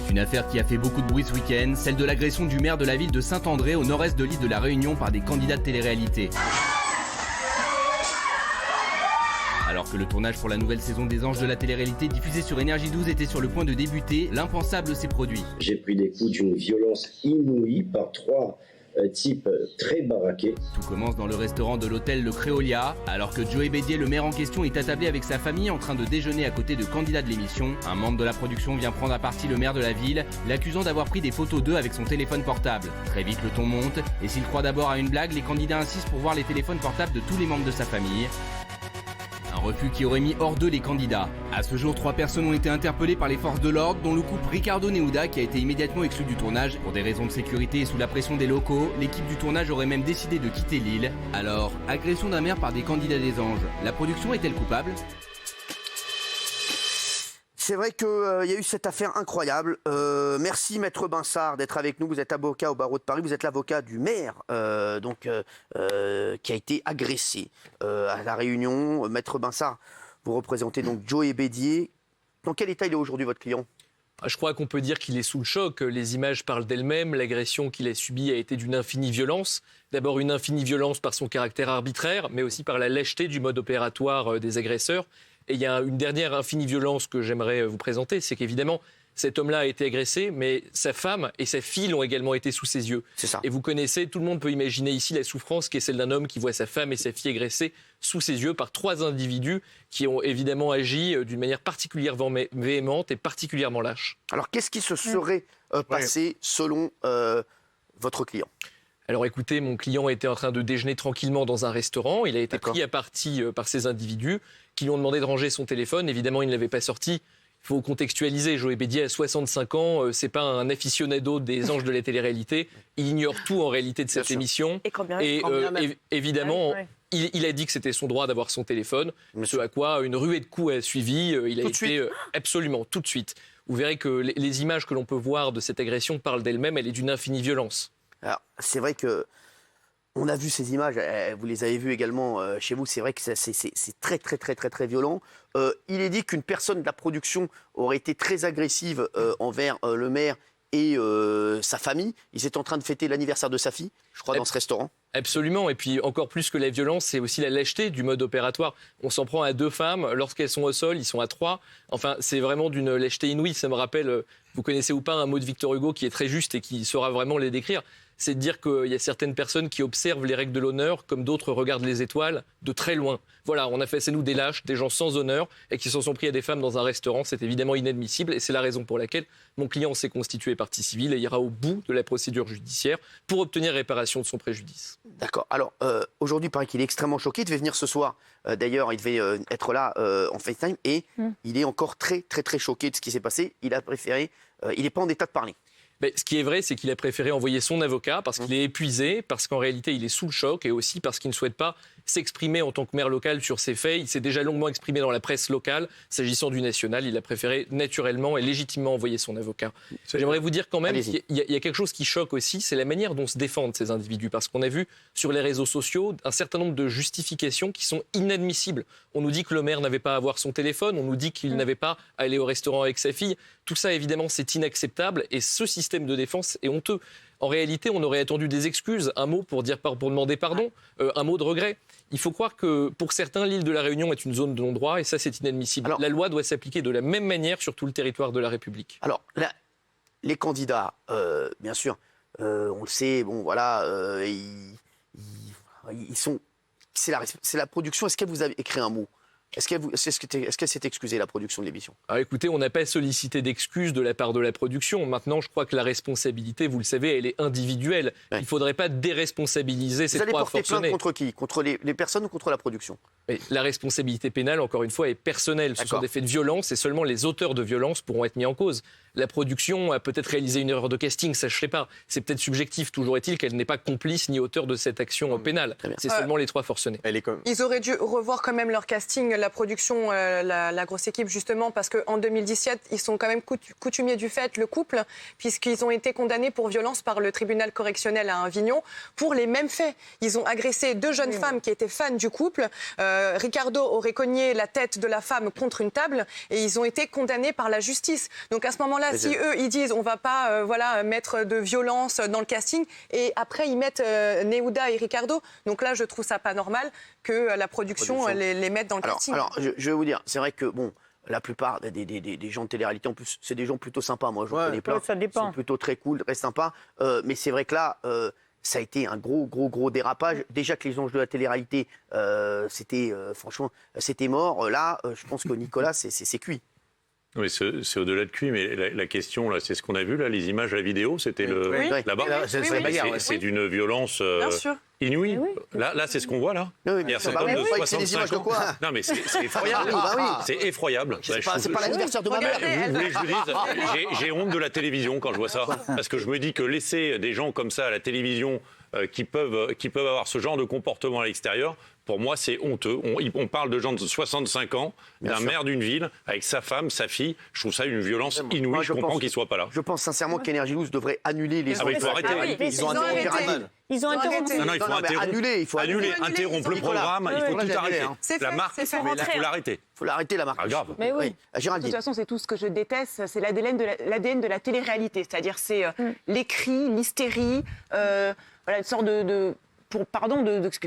C'est une affaire qui a fait beaucoup de bruit ce week-end, celle de l'agression du maire de la ville de Saint-André au nord-est de l'île de la Réunion par des candidats de télé-réalité. Alors que le tournage pour la nouvelle saison des Anges de la télé-réalité diffusée sur Énergie 12 était sur le point de débuter, l'impensable s'est produit. J'ai pris des coups d'une violence inouïe par trois types très baraqués. Tout commence dans le restaurant de l'hôtel Le Créolia, alors que Joey Bédier, le maire en question, est attablé avec sa famille en train de déjeuner à côté de candidats de l'émission. Un membre de la production vient prendre à partie le maire de la ville, l'accusant d'avoir pris des photos d'eux avec son téléphone portable. Très vite le ton monte, et s'il croit d'abord à une blague, les candidats insistent pour voir les téléphones portables de tous les membres de sa famille. Un refus qui aurait mis hors d'eux les candidats. À ce jour, 3 personnes ont été interpellées par les forces de l'ordre, dont le couple Ricardo Neuda qui a été immédiatement exclu du tournage. Pour des raisons de sécurité et sous la pression des locaux, l'équipe du tournage aurait même décidé de quitter l'île. Alors, agression d'un maire par des candidats des Anges, la production est-elle coupable ? C'est vrai qu'il y a eu cette affaire incroyable. Merci Maître Binsart d'être avec nous. Vous êtes avocat au barreau de Paris. Vous êtes l'avocat du maire qui a été agressé à La Réunion. Maître Binsart, vous représentez donc Joey Bédier. Dans quel état il est aujourd'hui votre client ? Je crois qu'on peut dire qu'il est sous le choc. Les images parlent d'elles-mêmes. L'agression qu'il a subie a été d'une infinie violence. D'abord une infinie violence par son caractère arbitraire, mais aussi par la lâcheté du mode opératoire des agresseurs. Et il y a une dernière infinie violence que j'aimerais vous présenter, c'est qu'évidemment, cet homme-là a été agressé, mais sa femme et sa fille l'ont également été sous ses yeux. C'est ça. Et vous connaissez, tout le monde peut imaginer ici la souffrance qui est celle d'un homme qui voit sa femme et sa fille agressées sous ses yeux par 3 individus qui ont évidemment agi d'une manière particulièrement véhémente et particulièrement lâche. Alors, qu'est-ce qui se serait passé selon votre client ? Alors écoutez, mon client était en train de déjeuner tranquillement dans un restaurant. Il a été pris à partie par ces individus qui lui ont demandé de ranger son téléphone. Évidemment, il ne l'avait pas sorti. Il faut contextualiser. Joey Bédier a 65 ans. C'est pas un aficionado des Anges de la télé-réalité. Il ignore tout en réalité de cette émission. Et évidemment, il a dit que c'était son droit d'avoir son téléphone. Ce à quoi une ruée de coups a suivi. Il a été absolument tout de suite. Vous verrez que les images que l'on peut voir de cette agression parlent d'elles-mêmes. Elle est d'une infinie violence. Alors, c'est vrai que on a vu ces images, vous les avez vues également chez vous, c'est vrai que c'est très, très, très, très, très violent. Il est dit qu'une personne de la production aurait été très agressive envers le maire et sa famille. Ils étaient en train de fêter l'anniversaire de sa fille, je crois, dans ce restaurant. Absolument, et puis encore plus que la violence, c'est aussi la lâcheté du mode opératoire. On s'en prend à 2 femmes, lorsqu'elles sont au sol, ils sont à 3. Enfin, c'est vraiment d'une lâcheté inouïe, ça me rappelle, vous connaissez ou pas un mot de Victor Hugo qui est très juste et qui saura vraiment les décrire. C'est de dire qu'il y a certaines personnes qui observent les règles de l'honneur comme d'autres regardent les étoiles de très loin. Voilà, on a fait, c'est nous des lâches, des gens sans honneur et qui s'en sont pris à des femmes dans un restaurant. C'est évidemment inadmissible et c'est la raison pour laquelle mon client s'est constitué partie civile et ira au bout de la procédure judiciaire pour obtenir réparation de son préjudice. D'accord. Alors, aujourd'hui, il paraît qu'il est extrêmement choqué. Il devait venir ce soir. D'ailleurs, il devait être là en FaceTime et il est encore très, très, très choqué de ce qui s'est passé. Il a préféré... il n'est pas en état de parler. Mais ce qui est vrai, c'est qu'il a préféré envoyer son avocat parce qu'il est épuisé, parce qu'en réalité, il est sous le choc et aussi parce qu'il ne souhaite pas s'exprimer en tant que maire local sur ces faits. Il s'est déjà longuement exprimé dans la presse locale. S'agissant du national, il a préféré naturellement et légitimement envoyer son avocat. J'aimerais vous dire quand même qu'il y a quelque chose qui choque aussi, c'est la manière dont se défendent ces individus. Parce qu'on a vu sur les réseaux sociaux un certain nombre de justifications qui sont inadmissibles. On nous dit que le maire n'avait pas à avoir son téléphone, on nous dit qu'il n'avait pas à aller au restaurant avec sa fille. Tout ça, évidemment, c'est inacceptable et ce système de défense est honteux. En réalité, on aurait attendu des excuses, un mot pour demander pardon, un mot de regret. Il faut croire que pour certains, l'île de la Réunion est une zone de non-droit et ça, c'est inadmissible. Alors, la loi doit s'appliquer de la même manière sur tout le territoire de la République. Alors, les candidats, bien sûr, on le sait, bon, voilà, ils sont... C'est la production. Est-ce qu'elle vous a écrit un mot ? Est-ce qu'elle s'est excusée, la production de l'émission ? Alors écoutez, on n'a pas sollicité d'excuses de la part de la production. Maintenant, je crois que la responsabilité, vous le savez, elle est individuelle. Ouais. Il ne faudrait pas déresponsabiliser ces 3 forcenés. Vous allez porter plainte contre qui ? Contre les personnes ou contre la production ? Mais la responsabilité pénale, encore une fois, est personnelle. Ce sont des faits de violence et seulement les auteurs de violence pourront être mis en cause. La production a peut-être réalisé une erreur de casting, ça je ne sais pas. C'est peut-être subjectif. Toujours est-il qu'elle n'est pas complice ni auteur de cette action pénale. C'est seulement les 3 forcenés. Ils auraient dû revoir quand même leur casting. la production, la grosse équipe, justement, parce qu'en 2017, ils sont quand même coutumiers du fait, le couple, puisqu'ils ont été condamnés pour violence par le tribunal correctionnel à Avignon pour les mêmes faits. Ils ont agressé 2 jeunes femmes qui étaient fans du couple. Ricardo aurait cogné la tête de la femme contre une table et ils ont été condamnés par la justice. Donc à ce moment-là, si eux, ils disent on va pas mettre de violence dans le casting et après ils mettent Nehuda et Ricardo, donc là je trouve ça pas normal que la production les mette dans le casting. Alors je vais vous dire, c'est vrai que bon, la plupart des gens de télé-réalité, en plus, c'est des gens plutôt sympas. Moi, je connais plein. Ça dépend. Ils sont plutôt très cool, très sympas. Mais c'est vrai que là, ça a été un gros dérapage. Déjà que les anges de la télé-réalité, franchement, c'était mort. Là, je pense que Nicolas, c'est cuit. Oui, c'est au-delà de cuit, mais la question, là, c'est ce qu'on a vu, là, les images, la vidéo, c'était là-bas. C'est d'une violence inouïe. Oui. Là, c'est ce qu'on voit, là. Oui, Il y a cet homme de 65 ans. Quoi Non, mais c'est effroyable. C'est effroyable. C'est pas l'anniversaire de ma mère. Vous voulez que je vous dise, j'ai honte de la télévision quand je vois ça. Parce que je me dis que laisser des gens comme ça à la télévision qui peuvent avoir ce genre de comportement à l'extérieur, pour moi, c'est honteux. On parle de gens de 65 ans, d'un maire d'une ville, avec sa femme, sa fille. Je trouve ça une violence inouïe. Moi, je comprends qu'il ne soit pas là. Je pense sincèrement qu'Energy 12 devrait annuler les il faut arrêter. Ils ont interrompu. Non, il faut interrompre le programme, il faut tout arrêter. La marque, il faut l'arrêter. Il faut l'arrêter, la marque. Ah, grave. Mais oui. Géraldine. De toute façon, c'est tout ce que je déteste, c'est l'ADN de la télé-réalité. C'est-à-dire, c'est les cris, l'hystérie, une sorte de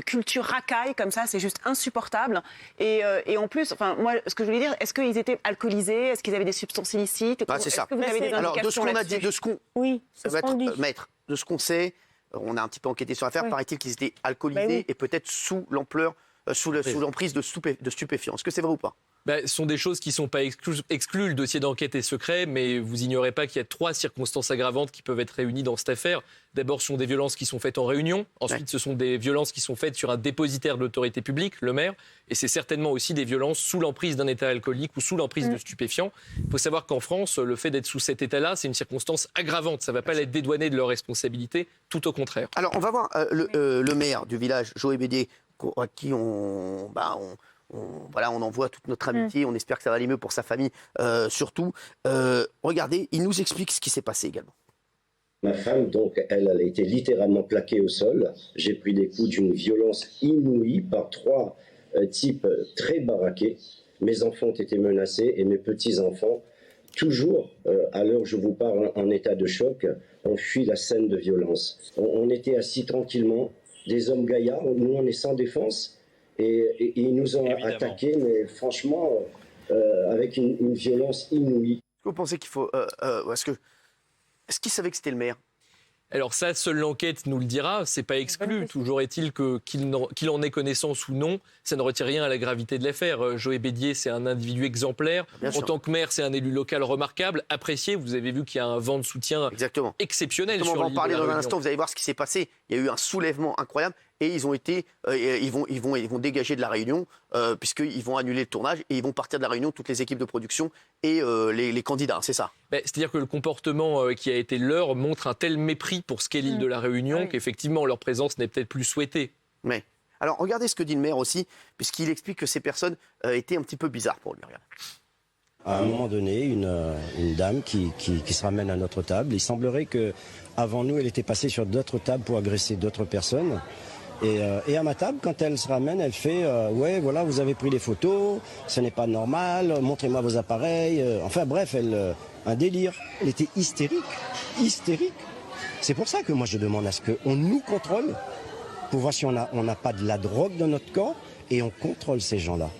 culture racaille comme ça, c'est juste insupportable. Et en plus, moi, ce que je voulais dire, est-ce qu'ils étaient alcoolisés, est-ce qu'ils avaient des substances illicites? C'est ça. Est-ce que vous avez des Alors, de ce indications qu'on a dit, de ce qu'on maître, de ce qu'on sait, on a un petit peu enquêté sur l'affaire. Paraît-il qu'ils étaient alcoolisés et peut-être sous l'emprise de stupéfiants. Est-ce que c'est vrai ou pas? Ce sont des choses qui ne sont pas exclues. Le dossier d'enquête est secret, mais vous ignorez pas qu'il y a 3 circonstances aggravantes qui peuvent être réunies dans cette affaire. D'abord, ce sont des violences qui sont faites en réunion. Ensuite, ce sont des violences qui sont faites sur un dépositaire de l'autorité publique, le maire. Et c'est certainement aussi des violences sous l'emprise d'un état alcoolique ou sous l'emprise de stupéfiants. Il faut savoir qu'en France, le fait d'être sous cet état-là, c'est une circonstance aggravante. Ça ne va pas les dédouaner de leur responsabilité, tout au contraire. Alors, on va voir le maire du village, Joe Bédier, à qui on envoie toute notre amitié, on espère que ça va aller mieux pour sa famille surtout. Regardez, il nous explique ce qui s'est passé également. Ma femme, donc, elle a été littéralement plaquée au sol. J'ai pris des coups d'une violence inouïe par 3 types très baraqués. Mes enfants ont été menacés et mes petits-enfants, toujours à l'heure où je vous parle en état de choc, ont fui la scène de violence. On était assis tranquillement, des hommes gaillards, nous on est sans défense. Et ils nous ont attaqués, mais franchement, avec une violence inouïe. Est-ce que vous pensez qu'il faut... Est-ce qu'ils savaient que c'était le maire? Alors ça, seule l'enquête nous le dira, c'est pas exclu. Toujours est-il qu'il en ait connaissance ou non, ça ne retire rien à la gravité de l'affaire. Joe Bédier, c'est un individu exemplaire. En tant que maire, c'est un élu local remarquable, apprécié. Vous avez vu qu'il y a un vent de soutien exceptionnel sur l'île de la Réunion. On va en parler dans un instant, vous allez voir ce qui s'est passé. Il y a eu un soulèvement incroyable et ils vont dégager de la Réunion puisqu'ils vont annuler le tournage et ils vont partir de la Réunion, toutes les équipes de production et les candidats, c'est ça? C'est-à-dire que le comportement qui a été leur montre un tel mépris pour ce qu'est l'île de la Réunion qu'effectivement leur présence n'est peut-être plus souhaitée. Mais alors regardez ce que dit le maire aussi, puisqu'il explique que ces personnes étaient un petit peu bizarres pour lui. Regardez. À un moment donné, une dame qui se ramène à notre table. Il semblerait qu'avant nous, elle était passée sur d'autres tables pour agresser d'autres personnes. Et à ma table, quand elle se ramène, elle fait ouais, voilà, vous avez pris des photos, ce n'est pas normal, montrez-moi vos appareils. Enfin bref, un délire. Elle était hystérique. C'est pour ça que moi je demande à ce qu'on nous contrôle pour voir si on n'a pas de la drogue dans notre corps et on contrôle ces gens-là.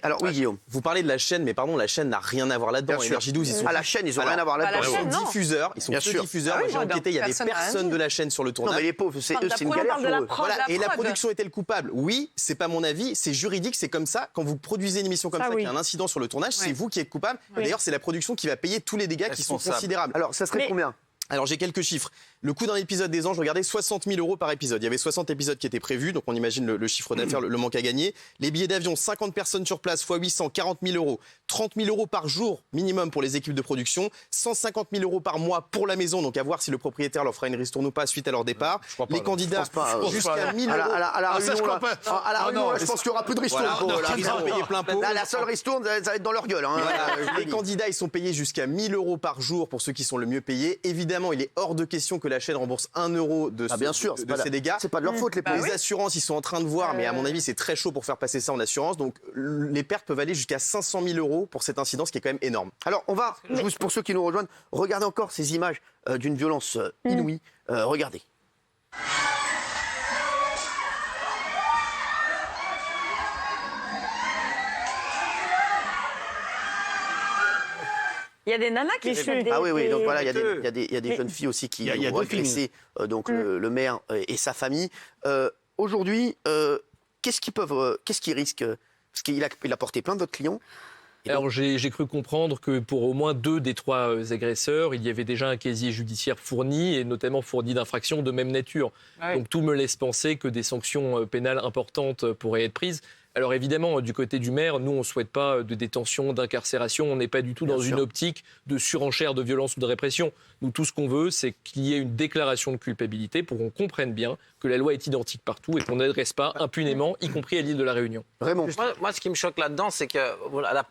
Alors oui, Guillaume. Vous parlez de la chaîne, mais pardon, la chaîne n'a rien à voir là-dedans. Énergie 12, ils sont... la chaîne, ils n'ont rien à voir là-dedans. Ils sont diffuseurs. Ils sont diffuseurs. Moi, j'ai enquêté, il y avait personne de la chaîne sur le tournage. Non, mais les pauvres, c'est une galère pour eux. Voilà. Et la production est-elle coupable? Oui, c'est pas mon avis, c'est juridique, c'est comme ça. Quand vous produisez une émission comme ça, qu'il y a un incident sur le tournage, c'est vous qui êtes coupable. Et d'ailleurs, c'est la production qui va payer tous les dégâts qui sont considérables. Alors, ça serait combien? Alors j'ai quelques chiffres. Le coût d'un épisode des Anges, regardez, 60 000 € par épisode. Il y avait 60 épisodes qui étaient prévus, donc on imagine le chiffre d'affaires, le manque à gagner. Les billets d'avion, 50 personnes sur place, x 800, 40 000 €. 30 000 € par jour minimum pour les équipes de production. 150 000 € par mois pour la maison, donc à voir si le propriétaire leur fera une ristourne ou pas suite à leur départ. Les candidats, jusqu'à 1 000 €. À la Réunion, je pense qu'il y aura plus de ristourne. Ils sont payés plein pot. La seule ristourne, ça va être dans leur gueule. Les candidats, ils sont payés jusqu'à 1 000 € par jour pour ceux qui sont le mieux payés. Évidemment, il est hors de question que la chaîne rembourse 1 € de ces dégâts. C'est pas de leur faute, les assurances, ils sont en train de voir, mais à mon avis, c'est très chaud pour faire passer ça en assurance. Donc, les pertes peuvent aller jusqu'à 500 000 € pour cet incident, ce qui est quand même énorme. Alors, on va, pour ceux qui nous rejoignent, regardez encore ces images d'une violence inouïe. Regardez. Il y a des nanas qui se Ah oui, donc voilà, il y a des jeunes filles aussi qui ont agressé le maire et sa famille. Aujourd'hui, qu'est-ce qu'ils risquent? Parce qu'il a porté plainte, votre client. Alors j'ai cru comprendre que pour au moins 2 des 3 agresseurs, il y avait déjà un casier judiciaire fourni, et notamment fourni d'infractions de même nature. Ouais. Donc tout me laisse penser que des sanctions pénales importantes pourraient être prises. Alors évidemment, du côté du maire, nous on ne souhaite pas de détention, d'incarcération, on n'est pas du tout dans une optique de surenchère de violence ou de répression. Nous, tout ce qu'on veut, c'est qu'il y ait une déclaration de culpabilité pour qu'on comprenne bien que la loi est identique partout et qu'on n'adresse pas impunément, y compris à l'île de la Réunion. Vraiment. Moi, ce qui me choque là-dedans, c'est que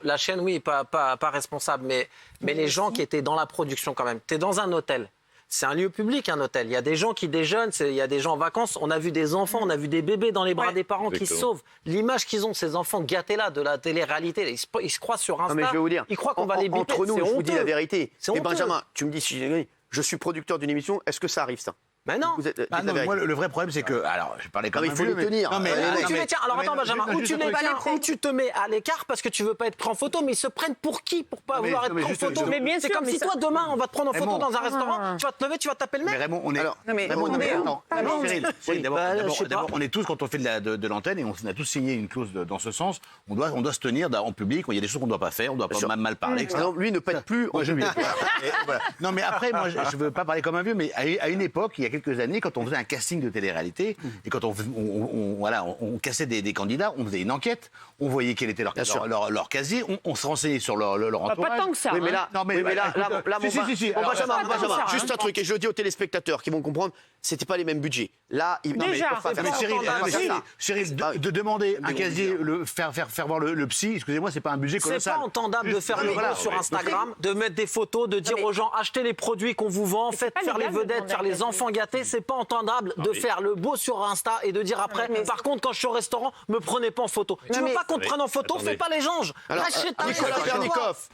la chaîne, oui, pas responsable, mais les gens qui étaient dans la production quand même. Tu es dans un hôtel. C'est un lieu public, un hôtel. Il y a des gens qui déjeunent, il y a des gens en vacances. On a vu des enfants, on a vu des bébés dans les bras des parents qui se sauvent. L'image qu'ils ont, ces enfants gâtés là, de la télé-réalité, ils se croient sur Insta. Non, mais je vais vous dire, ils croient qu'on va les biper. Entre nous, je vous dis la vérité. C'est Et honteux. Benjamin, tu me dis si j'ai je suis producteur d'une émission, est-ce que ça arrive ça? Mais non. Moi, le vrai problème, c'est que. Alors, je parlais quand même. Il faut les tenir. Alors attends, Benjamin, où tu te mets à l'écart parce que tu veux pas être pris en photo, mais ils se prennent pour qui? Pour pas vouloir être pris en photo. Mais bien c'est sûr, comme si toi, demain, on va te prendre en photo dans un restaurant, tu vas te lever, tu vas taper le mec. Mais Raymond, on est. Cyril, d'abord, on est tous, quand on fait de l'antenne, et on a tous signé une clause dans ce sens, on doit se tenir en public, il y a des choses qu'on ne doit pas faire, on ne doit pas mal parler, etc. Lui ne pète plus en public. Non, mais après, moi, je ne veux pas parler comme un vieux, mais à une époque, il y a quelques années, quand on faisait un casting de télé-réalité, et quand on cassait des candidats, on faisait une enquête, on voyait quel était leur casier, on se renseignait sur leur entourage. Pas tant que ça. Oui, mais là, Benjamin, juste un truc, et je le dis aux téléspectateurs qui vont comprendre, c'était pas les mêmes budgets. Là, Cyril, de demander un casier, faire voir le psy, excusez-moi, c'est pas un budget colossal. C'est pas entendable de faire le gros sur Instagram, de mettre des photos, de dire aux gens achetez les produits qu'on vous vend, faites faire les vedettes, faire les enfants gâtés. C'est pas entendable de faire le beau sur Insta et de dire après, par contre, quand je suis au restaurant, me prenez pas en photo. Tu veux pas qu'on te prenne en photo, fais pas les gens.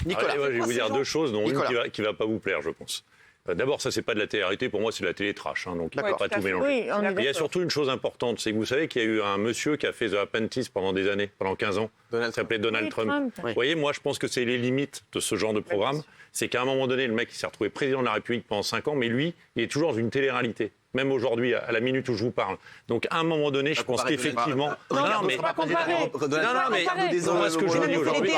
Nicolas, je vais vous dire 2 choses, dont une qui va pas vous plaire, je pense. D'abord, ça, c'est pas de la télé-réalité, pour moi, c'est de la télé-trash, donc il ne faut pas tout mélanger. Il y a surtout une chose importante, c'est que vous savez qu'il y a eu un monsieur qui a fait The Apprentice pendant des années, pendant 15 ans, qui s'appelait Donald Trump. Vous voyez, moi, je pense que c'est les limites de ce genre de programme. C'est qu'à un moment donné, le mec, il s'est retrouvé président de la République pendant 5 ans, mais lui, il est toujours dans une télé-réalité. Même aujourd'hui, à la minute où je vous parle. Donc, à un moment donné, je pense qu'effectivement... Ce que je veux dire aujourd'hui...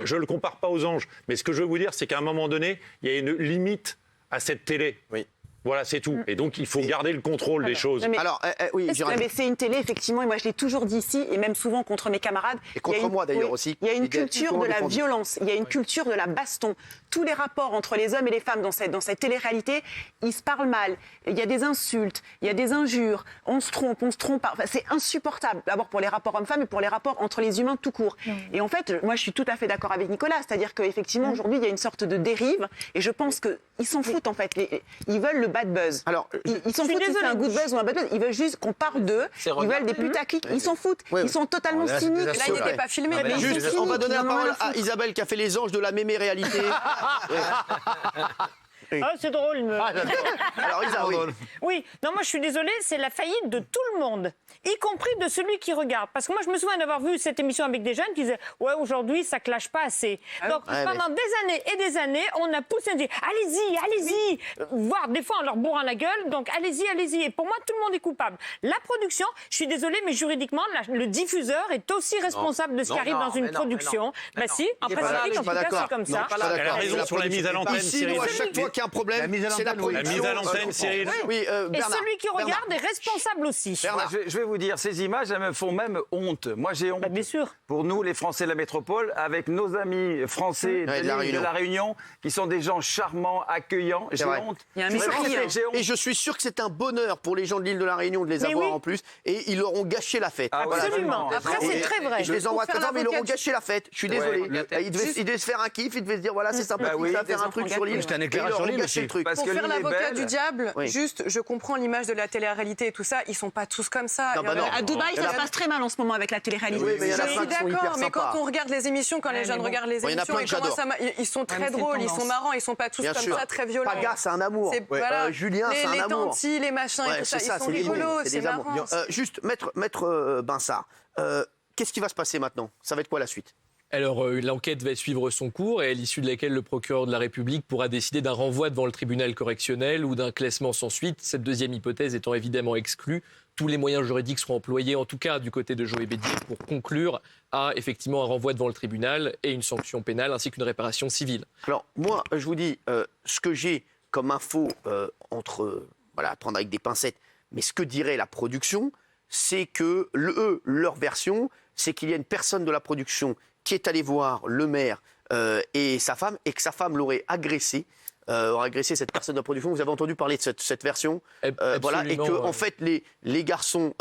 Je ne le compare pas aux anges. Mais ce que je veux vous dire, c'est qu'à un moment donné, il y a une limite à cette télé. Oui. Voilà, c'est tout. Et donc, il faut garder le contrôle des choses. Mais c'est une télé, effectivement, et moi je l'ai toujours dit ici, et même souvent contre mes camarades. Et contre moi d'ailleurs aussi. Il y a une culture de la violence, il y a une culture de la baston. Tous les rapports entre les hommes et les femmes dans cette télé-réalité, ils se parlent mal. Il y a des insultes, il y a des injures, on se trompe. Enfin, c'est insupportable, d'abord pour les rapports hommes-femmes et pour les rapports entre les humains tout court. Et en fait, moi je suis tout à fait d'accord avec Nicolas, c'est-à-dire qu'effectivement aujourd'hui il y a une sorte de dérive, et je pense qu'ils s'en foutent en fait. Ils veulent le bad buzz. Alors, ils s'en foutent si c'est un good buzz ou un bad buzz. Ils veulent juste qu'on parle d'eux. Ils veulent des putaclics. Ils s'en foutent. Ils sont totalement cyniques. Là, il n'était pas filmé. On va donner la parole à Isabelle qui a fait les anges de la mémé réalité. Ah, c'est drôle. Alors, Isa, oui. Oui, non, moi je suis désolée, c'est la faillite de tout le monde, y compris de celui qui regarde. Parce que moi je me souviens d'avoir vu cette émission avec des jeunes qui disaient « Ouais, aujourd'hui ça clash pas assez ». Donc pendant des années et des années, on a poussé, on dit « Allez-y, allez-y », voire des fois on leur bourre la gueule, donc allez-y, allez-y. Et pour moi, tout le monde est coupable. La production, je suis désolée, mais juridiquement, le diffuseur est aussi responsable de ce qui arrive dans une production. Bah si, en pratique, en tout cas, c'est comme ça. Elle a raison sur la mise à l'antenne, Ici, Cyril. nous, à chaque fois qu'il y a un problème, c'est la production. La mise à l'antenne, Cyril. Oui, Et Bernard. celui qui regarde est responsable aussi. Bernard. Je vais vous dire, ces images, elles me font même honte. Moi, j'ai honte. Bien sûr. Pour nous, les Français de la métropole, avec nos amis français Ouais, de la Réunion, qui sont des gens charmants, accueillants. J'ai honte. Il y a un Je suis sûr que mépris, c'est- Et je suis sûr que c'est un bonheur pour les gens de l'île de la Réunion de les Mais avoir oui. en plus. Et ils leur ont gâché la fête. Ah ouais, Absolument. vraiment. Après, c'est très vrai. Et je les envoie Pour faire très fort, mais ils leur ont l'avocat gâché la fête. Je suis désolé. Ouais. Ils devaient se faire un kiff, ils devaient se dire voilà, c'est sympa, Bah oui, ça va des faire un truc enfants sur l'île. gâtés, C'était un Et éclairage ils leur sur ont l'île gâché aussi. le truc. Parce Pour que faire l'île est l'avocat belle. du diable, Oui. juste, je comprends l'image de la télé-réalité et tout ça, ils sont pas tous comme ça. Non, Il y en bah a- non. À Dubaï, Il y en ça a- se passe très mal en ce moment avec la télé-réalité. Oui, mais il y en a Je plein suis qui sont hyper d'accord, mais sympas. quand on regarde les émissions, quand les jeunes regardent les Bon, il y en a émissions, plein que j'adore. ils sont très mais c'est une drôles, ils tendance. sont marrants, ils sont pas tous Bien comme sûr. ça, très violents. Paga, c'est un amour. C'est- voilà. Julien, c'est un les amour. tantis, les machins et Ouais, tout ça, c'est ils ça, sont c'est des rigolos, amours, c'est des amours. marrant. Juste, maître Binsart, qu'est-ce qui va se passer maintenant? Ça va être quoi la suite? Alors, l'enquête va suivre son cours et à l'issue de laquelle le procureur de la République pourra décider d'un renvoi devant le tribunal correctionnel ou d'un classement sans suite, cette deuxième hypothèse étant évidemment exclue. Tous les moyens juridiques seront employés, en tout cas du côté de Joël Bédier, pour conclure à effectivement un renvoi devant le tribunal et une sanction pénale ainsi qu'une réparation civile. Alors, moi, je vous dis, ce que j'ai comme info voilà, à prendre avec des pincettes, mais ce que dirait la production, c'est que leur version, c'est qu'il y a une personne de la production qui est allée voir le maire et sa femme, et que sa femme l'aurait agressé. Aurait agressé cette personne de la production. Vous avez entendu parler de cette version, voilà, et que en fait les garçons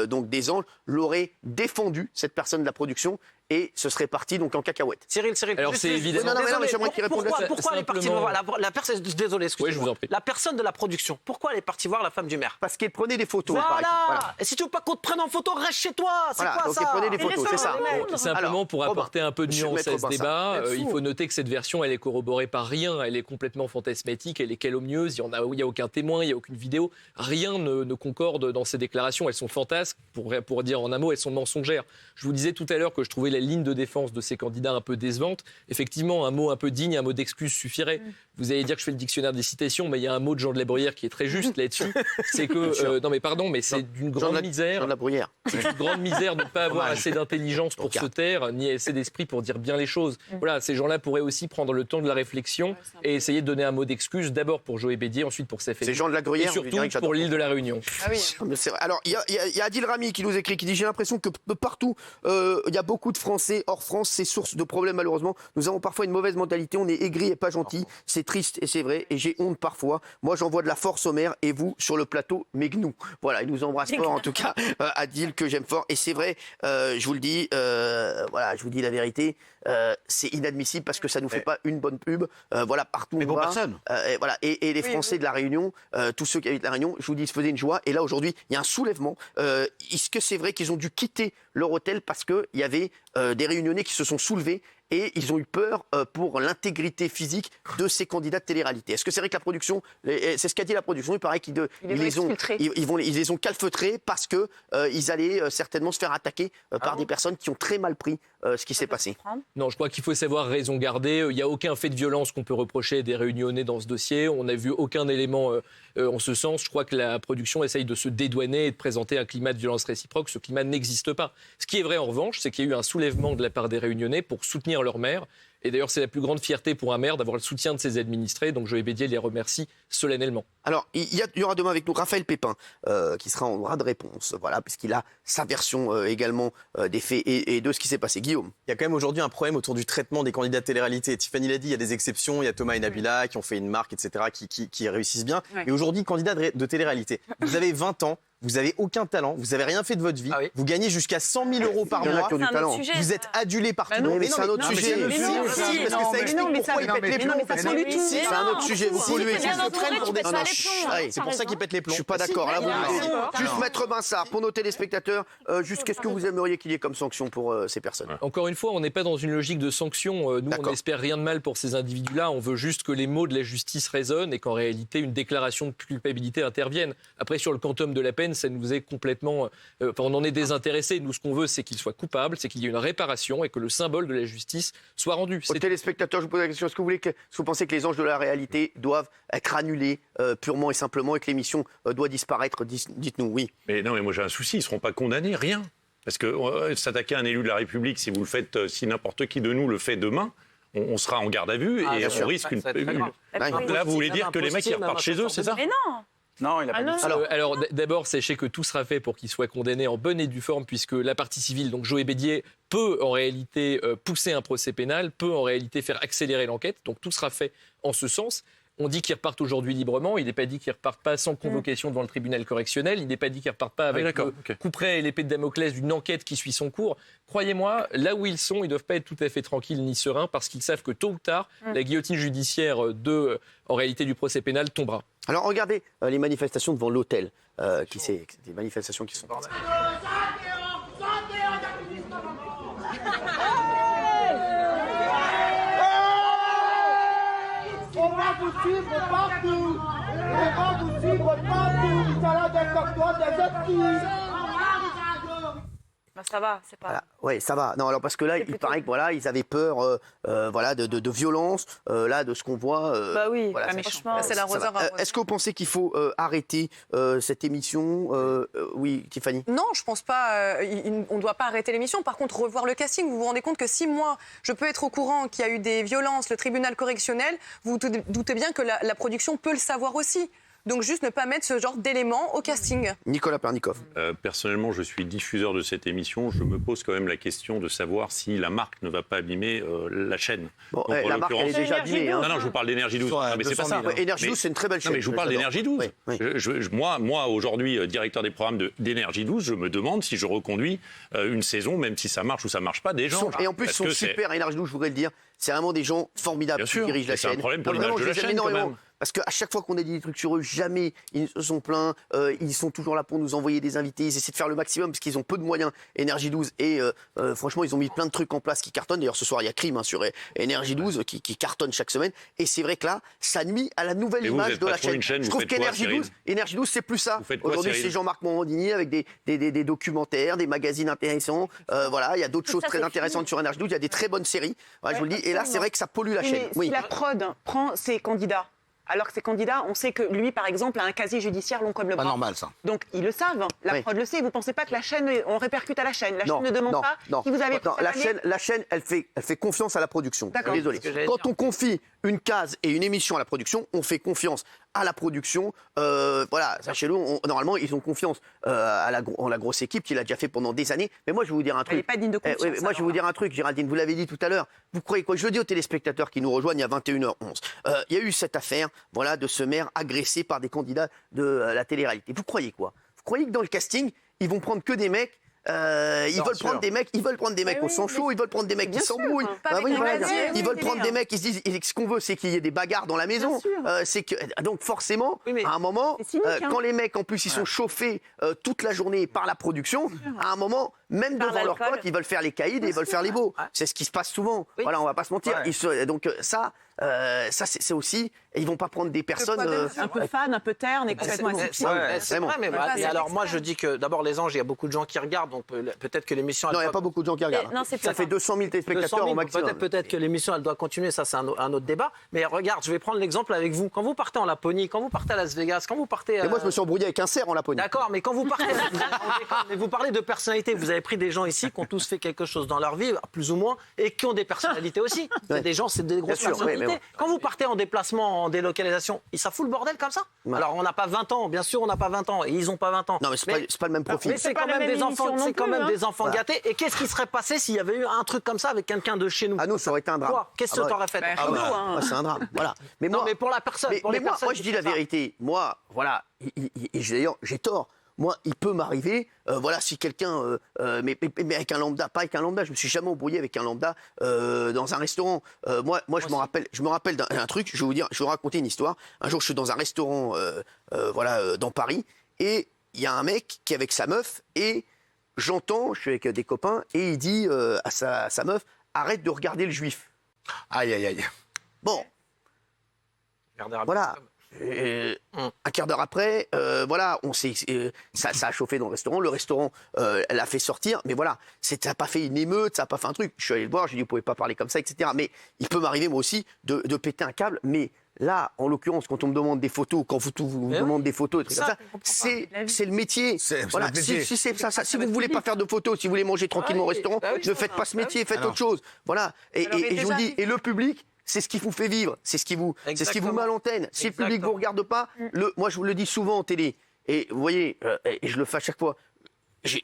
donc des Anges l'auraient défendu, cette personne de la production, et ce serait parti donc en cacahuète. Cyril, Alors, c'est évidemment- Non, mais j'aimerais qu'il réponde là-dessus. Pourquoi elle est partie Simplement- voir la personne, désolé, excusez-moi. Oui, je vous en prie. La personne de la production, pourquoi elle est partie voir la femme du maire? Parce qu'elle prenait des photos. Voilà. paraît-il. Voilà. Et si tu veux pas qu'on te prenne en photo, reste chez toi. C'est Voilà, quoi donc ça? elle prenait des Et photos, c'est ça. laissez-le Simplement Alors, pour Robin, apporter un peu de monsieur nuance Maître à ce Binsart. débat, Là-dessous. il faut noter que cette version, elle est corroborée par rien, elle est complètement fantasmatique, elle est calomnieuse, il n'y a aucun témoin, il n'y a aucune vidéo, rien ne concorde dans ces déclarations, elles sont fantasques, pour dire en un mot, elles sont mensongères. Je vous disais tout à l'heure que je trouvais la ligne de défense de ces candidats un peu décevante. Effectivement, un mot un peu digne, un mot d'excuse suffirait. Vous allez dire que je fais le dictionnaire des citations, mais il y a un mot de Jean de la Bruyère qui est très juste là-dessus, c'est que, non mais pardon, mais c'est d'une grande misère. Jean de la Bruyère. C'est une grande misère de ne pas avoir Hommage. assez d'intelligence pour se taire, ni assez d'esprit pour dire bien les choses. Voilà, ces gens-là pourraient aussi prendre le temps de la réflexion et essayer de donner un mot d'excuse, d'abord pour Joël Bédier, ensuite pour sa famille. C'est Jean de la Gruyère, Et on surtout dirait que j'adore. pour l'île de la Réunion. Ah oui. Mais c'est vrai. Alors, il y a Adil Rami qui nous écrit, qui dit « J'ai l'impression que partout, il y a beaucoup de Français hors France, c'est source de problèmes malheureusement. Nous avons parfois une mauvaise mentalité, on est aigri et pas gentil. C'est triste et c'est vrai, et j'ai honte parfois. Moi, j'envoie de la force au maire et vous, sur le plateau, mes gnous. » Voilà, il nous embrasse fort en tout cas, Adil, que j'aime fort. Et c'est vrai, je vous le dis, voilà, je vous dis la vérité, c'est inadmissible parce que ça nous fait pas une bonne pub. Voilà, partout Mais on pour va. personne. Voilà, et les Français de la Réunion, tous ceux qui habitent la Réunion, je vous dis, ils se faisaient une joie. Et là, aujourd'hui, il y a un soulèvement. Est-ce que c'est vrai qu'ils ont dû quitter leur hôtel parce qu'il y avait des Réunionnais qui se sont soulevés et ils ont eu peur pour l'intégrité physique de ces candidats de télé-réalité? Est-ce que c'est vrai que la production, c'est ce qu'a dit la production, il paraît qu'ils ils les ont calfeutrés parce que ils allaient certainement se faire attaquer par des personnes qui ont très mal pris ce qui s'est passé. Non, je crois qu'il faut savoir raison garder. Il n'y a aucun fait de violence qu'on peut reprocher des Réunionnais dans ce dossier. On n'a vu aucun élément en ce sens. Je crois que la production essaye de se dédouaner et de présenter un climat de violence réciproque. Ce climat n'existe pas. Ce qui est vrai en revanche, c'est qu'il y a eu un soulèvement de la part des Réunionnais pour soutenir leur maire. Et d'ailleurs, c'est la plus grande fierté pour un maire d'avoir le soutien de ses administrés. Donc Joël Bédier les remercie solennellement. Alors, il y aura demain avec nous Raphaël Pépin, qui sera en droit de réponse, voilà, puisqu'il a sa version également des faits et de ce qui s'est passé. Guillaume. Il y a quand même aujourd'hui un problème autour du traitement des candidats de télé-réalité. Tiffany l'a dit, il y a des exceptions, il y a Thomas et Nabila qui ont fait une marque, etc., qui réussissent bien. Ouais. Et aujourd'hui, candidat de télé-réalité, vous avez 20 ans, vous avez aucun talent, vous avez rien fait de votre vie, vous gagnez jusqu'à 100 000 euros par Il y en a mois, qui ont du talent. vous êtes adulé par tout le non, monde. mais c'est un autre sujet. Si, parce que ça explique pourquoi ils pètent les plombs. C'est un autre sujet. Vous polluez. bien entouré, tu peux te Non, non, les plombs. Ouais, C'est pour ça qu'ils pètent les plombs. Je suis pas d'accord. Là, d'accord. juste Maître Binsart, pour nos téléspectateurs, juste qu'est-ce que vous aimeriez qu'il y ait comme sanction pour ces personnes? Encore une fois, on n'est pas dans une logique de sanction. Nous, on n'espère rien de mal pour ces individus-là. On veut juste que les mots de la justice résonnent et qu'en réalité, une déclaration de culpabilité intervienne. Après, sur le quantum de la peine, ça nous est complètement... on en est désintéressé. Nous, ce qu'on veut, c'est qu'ils soient coupables, c'est qu'il y ait une réparation et que le symbole de la justice soit rendu. Aux téléspectateurs, je vous pose la question, est-ce que vous pensez que les anges de la réalité doivent être annulés purement et simplement et que l'émission doit disparaître? Dites-nous, oui. Mais non, mais moi j'ai un souci, ils ne seront pas condamnés, rien. Parce que s'attaquer à un élu de la République, si vous le faites, si n'importe qui de nous le fait demain, on sera en garde à vue et on risque une... Là, vous voulez dire que les mecs, ils repartent chez eux, c'est ça? Mais non. Non, il a pas dit ça. Alors d'abord, sachez que tout sera fait pour qu'il soit condamné en bonne et due forme, puisque la partie civile, donc Joël Bédier, peut en réalité pousser un procès pénal, peut en réalité faire accélérer l'enquête. Donc tout sera fait en ce sens. On dit qu'ils repartent aujourd'hui librement. Il n'est pas dit qu'ils repartent pas sans convocation devant le tribunal correctionnel. Il n'est pas dit qu'ils repartent pas avec le couperet et l'épée de Damoclès d'une enquête qui suit son cours. Croyez-moi, là où ils sont, ils ne doivent pas être tout à fait tranquilles ni sereins parce qu'ils savent que tôt ou tard, la guillotine judiciaire en réalité du procès pénal tombera. Alors regardez les manifestations devant l'hôtel, des manifestations qui sont... On va vous suivre partout. On va vous suivre partout. Il sera des cocktails, des actifs. Ça va, c'est pas... Voilà. Oui, ça va. Non, alors parce que là, il paraît que voilà, ils avaient peur de violence, là, de ce qu'on voit. Bah oui, voilà, franchement, c'est l'arroseur. Est-ce que vous pensez qu'il faut arrêter cette émission? Oui, Tiffany? Non, je pense pas. On ne doit pas arrêter l'émission. Par contre, revoir le casting. Vous vous rendez compte que si moi, je peux être au courant qu'il y a eu des violences, le tribunal correctionnel, vous vous doutez bien que la production peut le savoir aussi. Donc juste ne pas mettre ce genre d'éléments au casting. Nicolas Pernikov. Personnellement, je suis diffuseur de cette émission. Je me pose quand même la question de savoir si la marque ne va pas abîmer la chaîne. Bon, la marque, elle est déjà abîmée. Non, je vous parle d'Énergie 12. Non, mais c'est pas ça. Énergie 12, c'est une très belle chaîne. Non, mais je vous parle d'Énergie 12. Oui. Moi aujourd'hui, directeur des programmes d'Énergie 12, je me demande si je reconduis une saison, même si ça marche ou ça marche pas, des gens. Et en plus, ils sont super. Énergie 12, je voudrais le dire, c'est vraiment des gens formidables qui dirigent la chaîne. C'est un problème pour l'image de la chaîne, quand même. Parce qu'à chaque fois qu'on a dit des trucs sur eux, jamais ils se sont plaints. Ils sont toujours là pour nous envoyer des invités. Ils essaient de faire le maximum parce qu'ils ont peu de moyens. Énergie 12 et franchement, ils ont mis plein de trucs en place qui cartonnent. D'ailleurs, ce soir, il y a Crime sur Énergie 12 qui cartonne chaque semaine. Et c'est vrai que là, ça nuit à la nouvelle image de la chaîne. Je trouve qu'Énergie 12, c'est plus ça. Aujourd'hui, c'est Jean-Marc Morandini avec des documentaires, des magazines intéressants. Voilà, il y a d'autres choses très intéressantes sur Énergie 12. Il y a des très bonnes séries. Voilà, je vous le dis. Et là, c'est vrai que ça pollue la chaîne. Si la prod prend ses candidats, alors que ces candidats, on sait que lui, par exemple, a un casier judiciaire long comme le bras. Pas normal, ça. Donc, ils le savent. La prod le sait. Vous ne pensez pas que la chaîne, on répercute à la chaîne? La chaîne ne demande pas si vous avez... La chaîne, elle fait confiance à la production. Désolé. Quand on confie une case et une émission à la production, on fait confiance à la production. Voilà, sachez-le, normalement, ils ont confiance en la grosse équipe qui l'a déjà fait pendant des années. Mais moi, je vais vous dire un truc. Elle n'est pas digne de confiance. Moi, je vais vous dire un truc, Géraldine, vous l'avez dit tout à l'heure. Vous croyez quoi? Je le dis aux téléspectateurs qui nous rejoignent à 21h11. Il y a eu cette affaire, voilà, de ce maire agressé par des candidats de la télé-réalité. Vous croyez quoi? Vous croyez que dans le casting, ils vont prendre que des mecs? Ils veulent prendre des mecs au sang chaud, ils veulent prendre des mecs qui s'embrouillent. Ils veulent prendre des mecs qui se disent ce qu'on veut, c'est qu'il y ait des bagarres dans la maison. Donc forcément, à un moment, quand les mecs en plus ils sont chauffés toute la journée par la production, à un moment, même devant leurs potes, ils veulent faire les caïds et ils veulent faire les beaux. C'est ce qui se passe souvent. Voilà, on va pas se mentir. Donc ça, c'est aussi, ils vont pas prendre des personnes un peu fan, un peu terne et complètement c'est vrai, mais alors moi je dis que d'abord les anges, il y a beaucoup de gens qui regardent, donc peut-être que l'émission... Non, il n'y a pas beaucoup de gens qui regardent. Ça fait 200 000 téléspectateurs au maximum. Peut-être que l'émission elle doit continuer, ça c'est un autre débat. Mais regarde, je vais prendre l'exemple avec vous. Quand vous partez en Laponie, quand vous partez à Las Vegas, quand vous partez... Et moi je me suis embrouillé avec un cerf en Laponie. D'accord, mais quand vous partez... mais vous parlez de personnalité, vous avez pris des gens ici qui ont tous fait quelque chose dans leur vie, plus ou moins, et qui ont des personnalités aussi. C'est des gens, c'est des grosses personnalités. Quand vous partez en déplacement, en délocalisation, ça fout le bordel comme ça. Alors on n'a pas 20 ans, bien sûr on n'a pas 20 ans, et ils n'ont pas 20 ans. Non mais c'est pas le même profil. Mais c'est quand même des enfants, c'est quand même des enfants gâtés. Et qu'est-ce qui serait passé s'il y avait eu un truc comme ça avec quelqu'un de chez nous? Ah nous, ça aurait été un drame. Qu'est-ce que t'aurais fait? C'est un drame, voilà. Mais pour la personne, moi je dis la vérité. Moi, voilà, d'ailleurs j'ai tort. moi, il peut m'arriver, voilà, si quelqu'un, mais avec un lambda, pas avec un lambda, je me suis jamais embrouillé avec un lambda dans un restaurant. Moi, je me rappelle d'un truc, je vais vous raconter une histoire. Un jour, je suis dans un restaurant, dans Paris, et il y a un mec qui est avec sa meuf, et j'entends, je suis avec des copains, et il dit à sa meuf, arrête de regarder le juif. Aïe, aïe, aïe. Bon. Voilà. Un quart d'heure après, ça a chauffé dans le restaurant. Le restaurant l'a fait sortir, mais voilà, ça n'a pas fait une émeute, ça n'a pas fait un truc. Je suis allé le voir, je lui ai dit, vous pouvez pas parler comme ça, etc. Mais il peut m'arriver, moi aussi, de péter un câble. Mais là, en l'occurrence, quand on me demande des photos, quand vous demande des photos, des trucs comme ça, c'est le métier. Voilà. Le métier. Si vous ne voulez pas faire de photos, si vous voulez manger tranquillement au restaurant, ne faites pas ce métier, faites autre chose. Voilà. Et je vous le dis, et le public, c'est ce qui vous fait vivre, c'est ce qui vous met à l'antenne. Si le public ne vous regarde pas, moi je vous le dis souvent en télé, et vous voyez, et je le fais à chaque fois,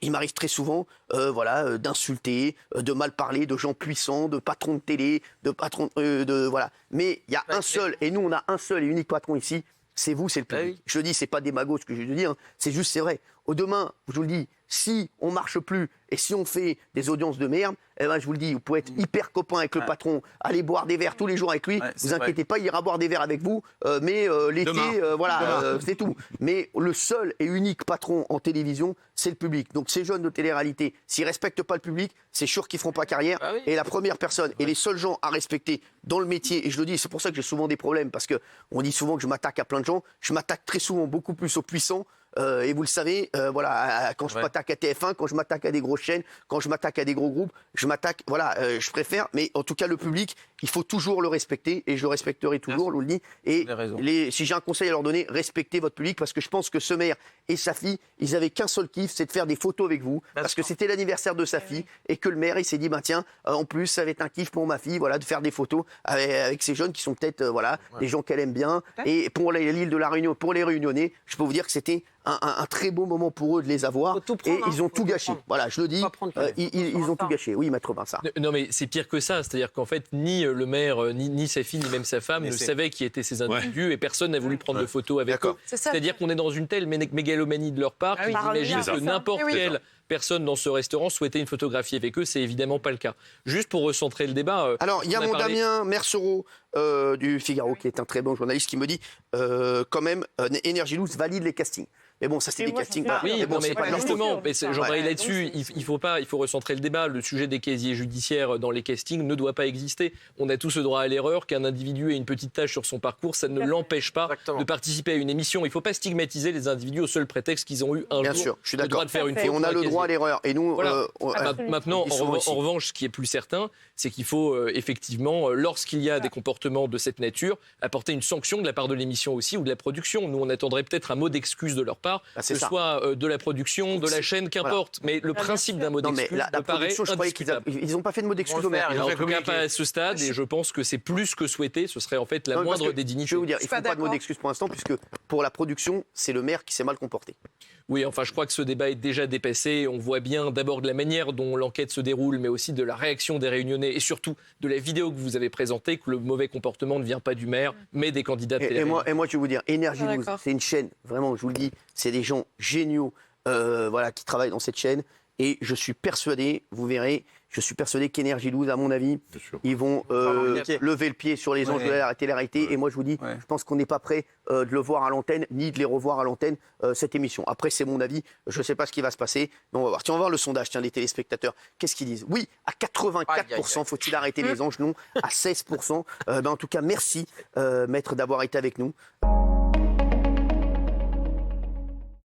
il m'arrive très souvent d'insulter, de mal parler de gens puissants, de patrons de télé, de patrons voilà. Mais il y a un seul, et nous on a un seul et unique patron ici, c'est vous, c'est le public. Je le dis, c'est pas démago ce que je veux dire, c'est juste, c'est vrai. Au demain, je vous le dis, si on marche plus et si on fait des audiences de merde, eh ben, je vous le dis, vous pouvez être hyper copain avec le patron, aller boire des verres tous les jours avec lui. Vous inquiétez pas, il ira boire des verres avec vous. Mais l'été, c'est tout. Mais le seul et unique patron en télévision, c'est le public. Donc ces jeunes de télé-réalité, s'ils respectent pas le public, c'est sûr qu'ils feront pas carrière. Et la première personne et les seuls gens à respecter dans le métier, et je le dis, c'est pour ça que j'ai souvent des problèmes, parce que on dit souvent que je m'attaque à plein de gens. Je m'attaque très souvent beaucoup plus aux puissants. Et vous le savez, quand je m'attaque à TF1, quand je m'attaque à des grosses chaînes, quand je m'attaque à des gros groupes, je préfère. Mais en tout cas, le public, il faut toujours le respecter, et je le respecterai toujours, je vous le dis. Et si j'ai un conseil à leur donner, respectez votre public, parce que je pense que ce maire et sa fille, ils avaient qu'un seul kiff, c'est de faire des photos avec vous, parce que c'était l'anniversaire de sa fille, et que le maire, il s'est dit, tiens, en plus, ça va être un kiff pour ma fille, de faire des photos avec ces jeunes qui sont peut-être, des gens qu'elle aime bien. Et pour l'île de la Réunion, pour les Réunionnais, je peux vous dire que c'était un très beau moment pour eux de les avoir, et ils ont tout gâché. Voilà, je le dis, ils ont tout gâché. Oui, Maître Vincent. Non, mais c'est pire que ça. C'est-à-dire qu'en fait, ni le maire, ni sa fille, ni même sa femme ne savaient qui étaient ces individus, et personne n'a voulu prendre de photos avec eux. C'est-à-dire qu'on est dans une telle mégalomanie de leur part qu'ils imaginent que n'importe quelle personne dans ce restaurant souhaitait une photographie avec eux. C'est évidemment pas le cas. Juste pour recentrer le débat. Alors, il y a mon Damien Mercereau du Figaro, qui est un très bon journaliste, qui me dit quand même, Énergie Loose valide les castings. Mais bon, ça c'est des castings. Oui, justement, j'en là-dessus, il faut recentrer le débat. Le sujet des casiers judiciaires dans les castings ne doit pas exister. On a tous le droit à l'erreur. Qu'un individu ait une petite tâche sur son parcours, ça ne l'empêche pas de participer à une émission. Il ne faut pas stigmatiser les individus au seul prétexte qu'ils ont eu un jour le droit de faire une photo. Et on a le droit à l'erreur. Et nous, maintenant, en revanche, ce qui est plus certain, c'est qu'il faut effectivement, lorsqu'il y a des comportements de cette nature, apporter une sanction de la part de l'émission aussi, ou de la production. Nous, on attendrait peut-être un mot d'excuse de leur part, que ce soit de la production, de la chaîne, qu'importe. Mais le principe d'un mot d'excuse me paraît indiscutable. Ils n'ont pas fait de mot d'excuse au maire. En tout cas, pas à ce stade, et je pense que c'est plus que souhaité. Ce serait en fait la moindre des dignités. Je vais vous dire, il ne faut pas de mot d'excuse pour l'instant, puisque pour la production, c'est le maire qui s'est mal comporté. Oui, enfin, je crois que ce débat est déjà dépassé. On voit bien d'abord de la manière dont l'enquête se déroule, mais aussi de la réaction des Réunionnais, et surtout de la vidéo que vous avez présentée, que le mauvais comportement ne vient pas du maire, mais des candidats de télé. Et moi, je vais vous dire, Énergie Loose, c'est une chaîne, vraiment, je vous le dis, c'est des gens géniaux qui travaillent dans cette chaîne. Et je suis persuadé, vous verrez, je suis persuadé qu'Énergie Loose, à mon avis, ils vont lever le pied sur les enjeux de la télé-réalité. Et moi, je vous dis, je pense qu'on n'est pas prêt de le voir à l'antenne, ni de les revoir à l'antenne, cette émission. Après, c'est mon avis. Je ne sais pas ce qui va se passer. Mais on va voir. Tiens, on va voir le sondage, les téléspectateurs. Qu'est-ce qu'ils disent? Oui, à 84%, faut-il arrêter les anges? Non, à 16%. En tout cas, merci, Maître, d'avoir été avec nous.